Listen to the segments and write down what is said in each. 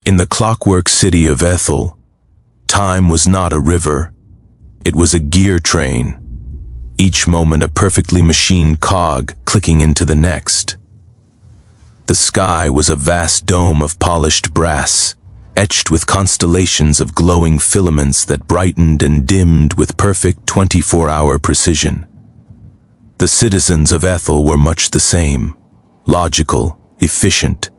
In the Clockwork City of Aethel, time was not a river. It was a gear train, each moment a perfectly machined cog clicking into the next. The sky was a vast dome of polished brass, etched with constellations of glowing filaments that brightened and dimmed with perfect 24-hour precision. The citizens of Aethel were much the same, logical, efficient,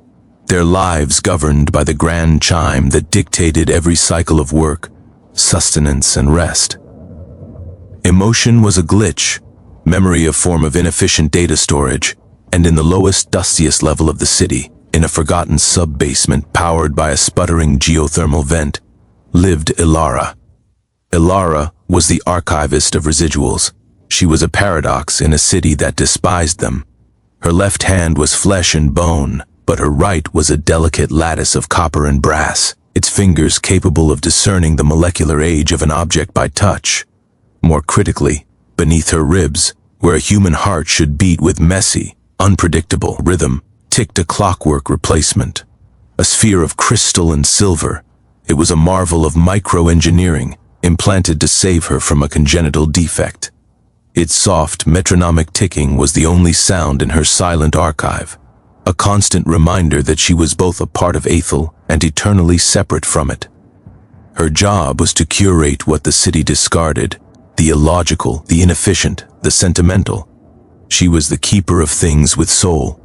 their lives governed by the Grand Chime that dictated every cycle of work, sustenance, and rest. Emotion was a glitch, memory a form of inefficient data storage, and in the lowest, dustiest level of the city, in a forgotten sub-basement powered by a sputtering geothermal vent, lived Elara. Elara was the Archivist of Residuals. She was a paradox in a city that despised them. Her left hand was flesh and bone, but her right was a delicate lattice of copper and brass, its fingers capable of discerning the molecular age of an object by touch. More critically, beneath her ribs, where a human heart should beat with messy, unpredictable rhythm, ticked a clockwork replacement. A sphere of crystal and silver, it was a marvel of microengineering, implanted to save her from a congenital defect. Its soft, metronomic ticking was the only sound in her silent archive, a constant reminder that she was both a part of Aethel and eternally separate from it. Her job was to curate what the city discarded, the illogical, the inefficient, the sentimental. She was the keeper of things with soul.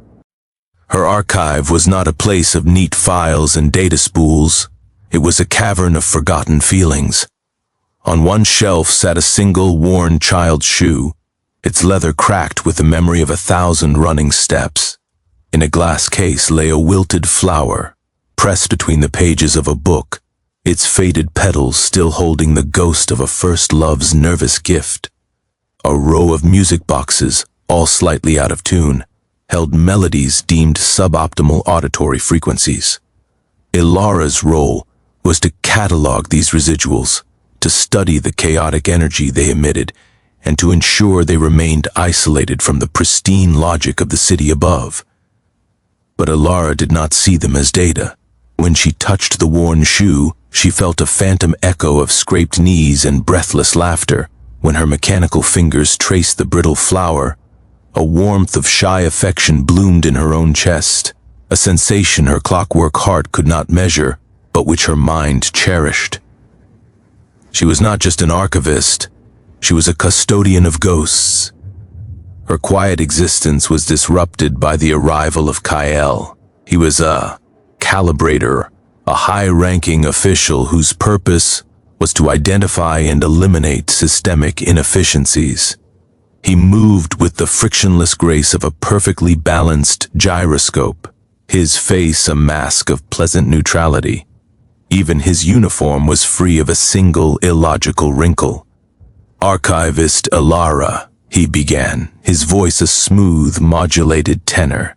Her archive was not a place of neat files and data spools. It was a cavern of forgotten feelings. On one shelf sat a single worn child's shoe, its leather cracked with the memory of 1,000 running steps. In a glass case lay a wilted flower, pressed between the pages of a book, its faded petals still holding the ghost of a first love's nervous gift. A row of music boxes, all slightly out of tune, held melodies deemed suboptimal auditory frequencies. Elara's role was to catalogue these residuals, to study the chaotic energy they emitted, and to ensure they remained isolated from the pristine logic of the city above. But Elara did not see them as data. When she touched the worn shoe, she felt a phantom echo of scraped knees and breathless laughter. When her mechanical fingers traced the brittle flower, a warmth of shy affection bloomed in her own chest, a sensation her clockwork heart could not measure, but which her mind cherished. She was not just an archivist, she was a custodian of ghosts. Her quiet existence was disrupted by the arrival of Kael. He was a Calibrator, a high-ranking official whose purpose was to identify and eliminate systemic inefficiencies. He moved with the frictionless grace of a perfectly balanced gyroscope, his face a mask of pleasant neutrality. Even his uniform was free of a single illogical wrinkle. "Archivist Elara," he began, his voice a smooth, modulated tenor.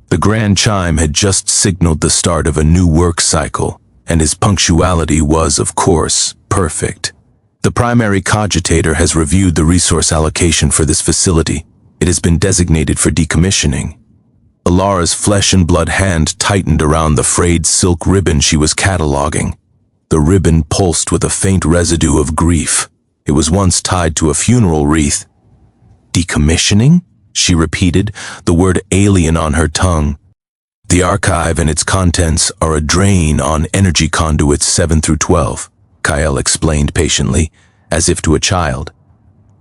The Grand Chime had just signaled the start of a new work cycle, and his punctuality was, of course, perfect. "The primary cogitator has reviewed the resource allocation for this facility. It has been designated for decommissioning." Elara's flesh and blood hand tightened around the frayed silk ribbon she was cataloging. The ribbon pulsed with a faint residue of grief. It was once tied to a funeral wreath. "Decommissioning?" she repeated, the word alien on her tongue. "The archive and its contents are a drain on energy conduits 7 through 12, Kael explained patiently, as if to a child.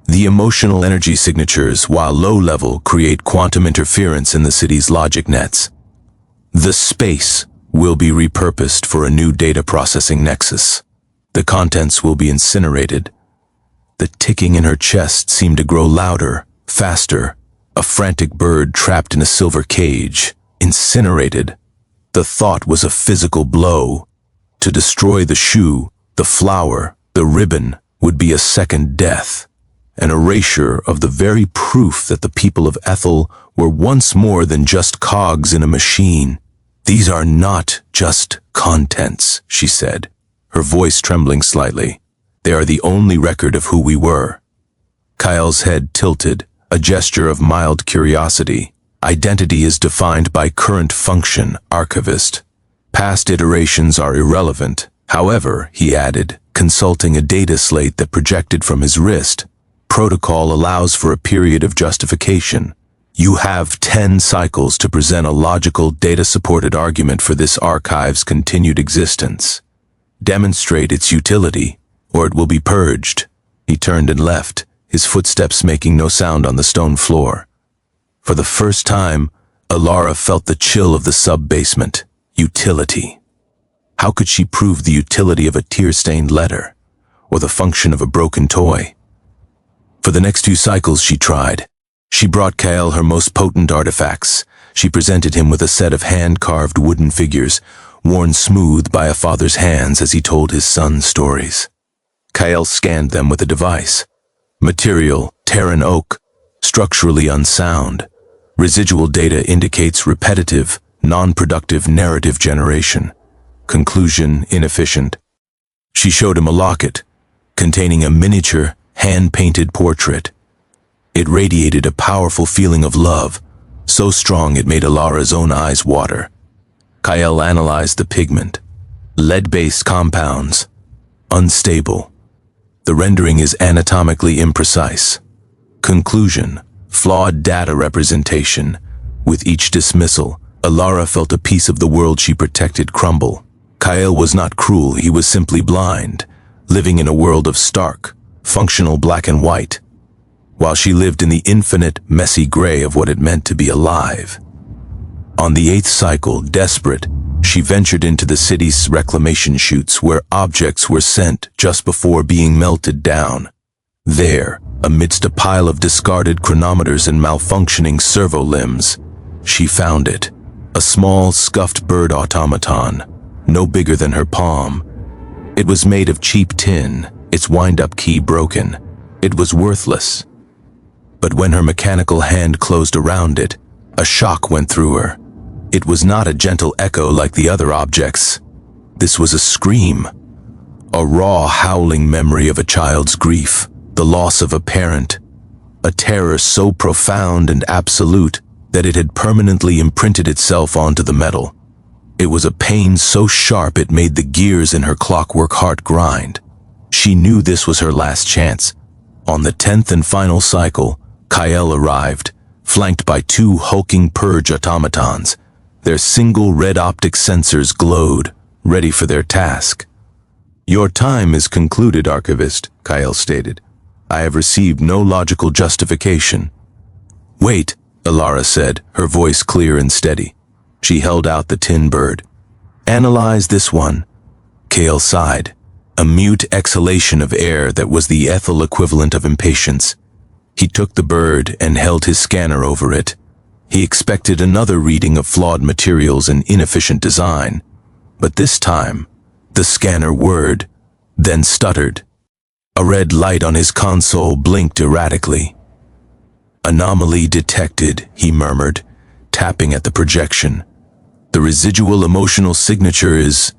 "The emotional energy signatures, while low-level, create quantum interference in the city's logic nets. The space will be repurposed for a new data processing nexus. The contents will be incinerated." The ticking in her chest seemed to grow louder, faster, a frantic bird trapped in a silver cage, incinerated. The thought was a physical blow. To destroy the shoe, the flower, the ribbon, would be a second death, an erasure of the very proof that the people of Aethel were once more than just cogs in a machine. "These are not just contents," she said, her voice trembling slightly. "They are the only record of who we were." Kael's head tilted, a gesture of mild curiosity. "Identity is defined by current function, archivist. Past iterations are irrelevant. However, he added, consulting a data slate that projected from his wrist, protocol allows for a period of justification. You have 10 cycles to present a logical, data-supported argument for this archive's continued existence. Demonstrate its utility, or it will be purged. He turned and left, his footsteps making no sound on the stone floor. For the first time, Elara felt the chill of the sub-basement. Utility. How could she prove the utility of a tear-stained letter, or the function of a broken toy? For the next 2 cycles she tried. She brought Kael her most potent artifacts. She presented him with a set of hand-carved wooden figures, worn smooth by a father's hands as he told his son stories. Kael scanned them with a device. Material, Terran oak, structurally unsound. Residual data indicates repetitive, non-productive narrative generation. Conclusion, inefficient. She showed him a locket, containing a miniature, hand-painted portrait. It radiated a powerful feeling of love, so strong it made Elara's own eyes water. Kael analyzed the pigment. Lead-based compounds. Unstable. The rendering is anatomically imprecise. Conclusion, flawed data representation. With each dismissal, Elara felt a piece of the world she protected crumble. Kael was not cruel, he was simply blind, living in a world of stark, functional black and white, while she lived in the infinite, messy gray of what it meant to be alive. On the 8th cycle, desperate, she ventured into the city's reclamation chutes where objects were sent just before being melted down. There, amidst a pile of discarded chronometers and malfunctioning servo limbs, she found it. A small, scuffed bird automaton, no bigger than her palm. It was made of cheap tin, its wind-up key broken. It was worthless. But when her mechanical hand closed around it, a shock went through her. It was not a gentle echo like the other objects. This was a scream. A raw, howling memory of a child's grief, the loss of a parent. A terror so profound and absolute that it had permanently imprinted itself onto the metal. It was a pain so sharp it made the gears in her clockwork heart grind. She knew this was her last chance. On the 10th and final cycle, Kael arrived, flanked by 2 hulking purge automatons. Their single red optic sensors glowed, ready for their task. "Your time is concluded, Archivist," Kael stated. "I have received no logical justification." "Wait," Elara said, her voice clear and steady. She held out the tin bird. "Analyze this one." Kael sighed, a mute exhalation of air that was the Aethel equivalent of impatience. He took the bird and held his scanner over it. He expected another reading of flawed materials and inefficient design, but this time, the scanner whirred, then stuttered. A red light on his console blinked erratically. "Anomaly detected," he murmured, tapping at the projection. "The residual emotional signature is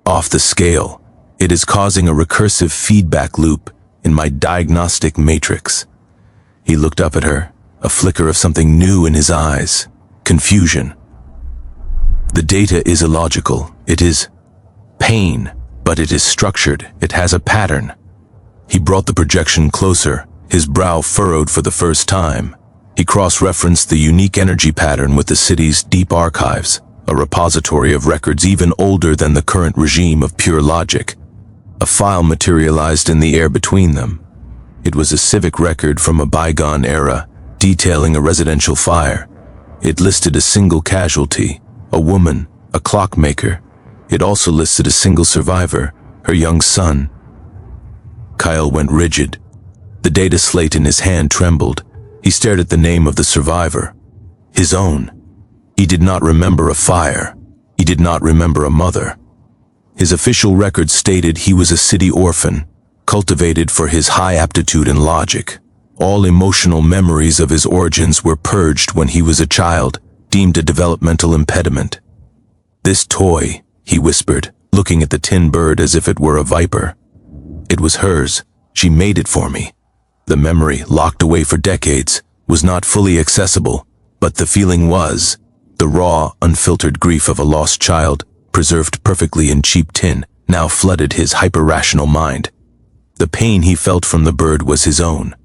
off the scale. It is causing a recursive feedback loop in my diagnostic matrix." He looked up at her, a flicker of something new in his eyes. Confusion. "The data is illogical. It is pain, but it is structured. It has a pattern." He brought the projection closer, his brow furrowed for the first time. He cross-referenced the unique energy pattern with the city's deep archives, a repository of records even older than the current regime of pure logic. A file materialized in the air between them. It was a civic record from a bygone era, detailing a residential fire. It listed a single casualty, a woman, a clockmaker. It also listed a single survivor, her young son. Kael went rigid. The data slate in his hand trembled. He stared at the name of the survivor. His own. He did not remember a fire. He did not remember a mother. His official record stated he was a city orphan, cultivated for his high aptitude in logic. All emotional memories of his origins were purged when he was a child, deemed a developmental impediment. "This toy," he whispered, looking at the tin bird as if it were a viper. "It was hers. She made it for me." The memory, locked away for decades, was not fully accessible, but the feeling was, the raw, unfiltered grief of a lost child, preserved perfectly in cheap tin, now flooded his hyper-rational mind. The pain he felt from the bird was his own.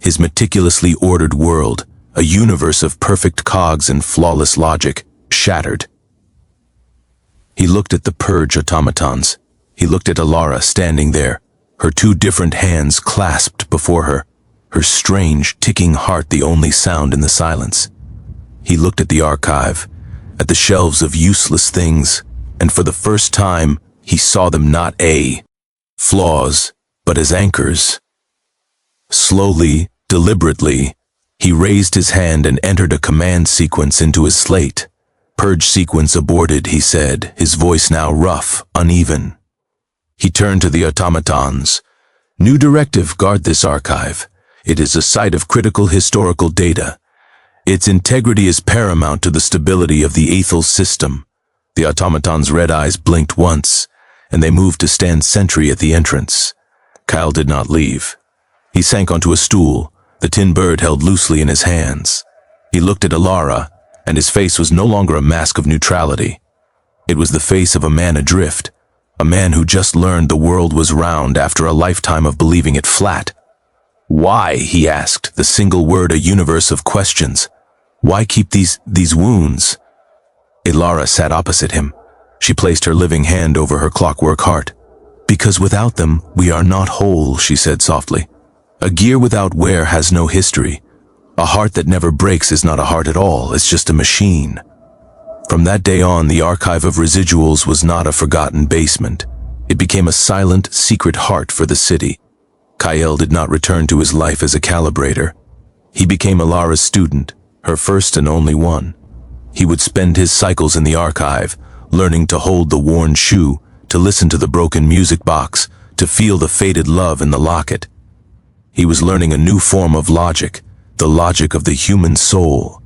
His meticulously ordered world, a universe of perfect cogs and flawless logic, shattered. He looked at the purge automatons. He looked at Elara standing there, her two different hands clasped before her, her strange, ticking heart the only sound in the silence. He looked at the archive, at the shelves of useless things, and for the first time, he saw them not as flaws, but as anchors. Slowly, deliberately, he raised his hand and entered a command sequence into his slate. "Purge sequence aborted," he said, his voice now rough, uneven. He turned to the automatons. "New directive, guard this archive. It is a site of critical historical data. Its integrity is paramount to the stability of the Aethel system." The automaton's red eyes blinked once, and they moved to stand sentry at the entrance. Kael did not leave. He sank onto a stool, the tin bird held loosely in his hands. He looked at Elara, and his face was no longer a mask of neutrality. It was the face of a man adrift, a man who just learned the world was round after a lifetime of believing it flat. "Why?" he asked, the single word a universe of questions. "Why keep these wounds?" Elara sat opposite him. She placed her living hand over her clockwork heart. "Because without them, we are not whole," she said softly. "A gear without wear has no history. A heart that never breaks is not a heart at all, it's just a machine." From that day on, the Archive of Residuals was not a forgotten basement. It became a silent, secret heart for the city. Kael did not return to his life as a calibrator. He became Elara's student, her first and only one. He would spend his cycles in the archive, learning to hold the worn shoe, to listen to the broken music box, to feel the faded love in the locket. He was learning a new form of logic, the logic of the human soul.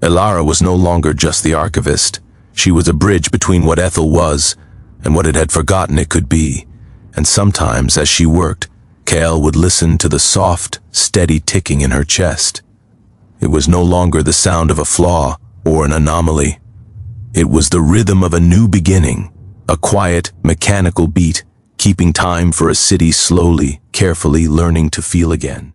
Elara was no longer just the archivist. She was a bridge between what Aethel was and what it had forgotten it could be. And sometimes, as she worked, Kael would listen to the soft, steady ticking in her chest. It was no longer the sound of a flaw or an anomaly. It was the rhythm of a new beginning, a quiet, mechanical beat, keeping time for a city slowly, carefully learning to feel again.